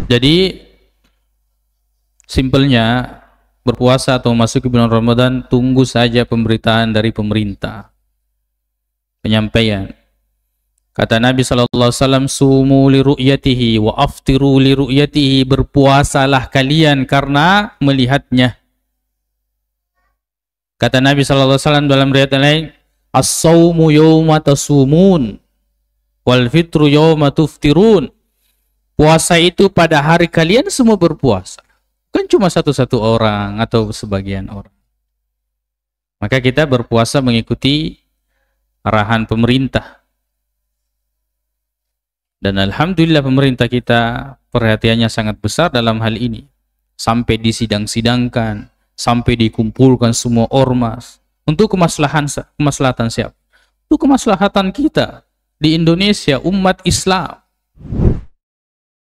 Jadi simpelnya, berpuasa atau masuk ke bulan Ramadan, tunggu saja pemberitaan dari pemerintah, penyampaian. Kata Nabi SAW, sumu li ru'yatihi wa aftiru li ru'yatihi, berpuasalah kalian karena melihatnya. Kata Nabi SAW dalam riwayat lain, as-sawmu yawma tasumun wal fitru yawma tuftirun. Puasa itu pada hari kalian semua berpuasa, bukan cuma satu-satu orang atau sebagian orang. Maka kita berpuasa mengikuti arahan pemerintah. Dan alhamdulillah pemerintah kita perhatiannya sangat besar dalam hal ini. Sampai disidang-sidangkan, sampai dikumpulkan semua ormas. Untuk kemaslahatan siapa? Untuk kemaslahatan kita di Indonesia, umat Islam.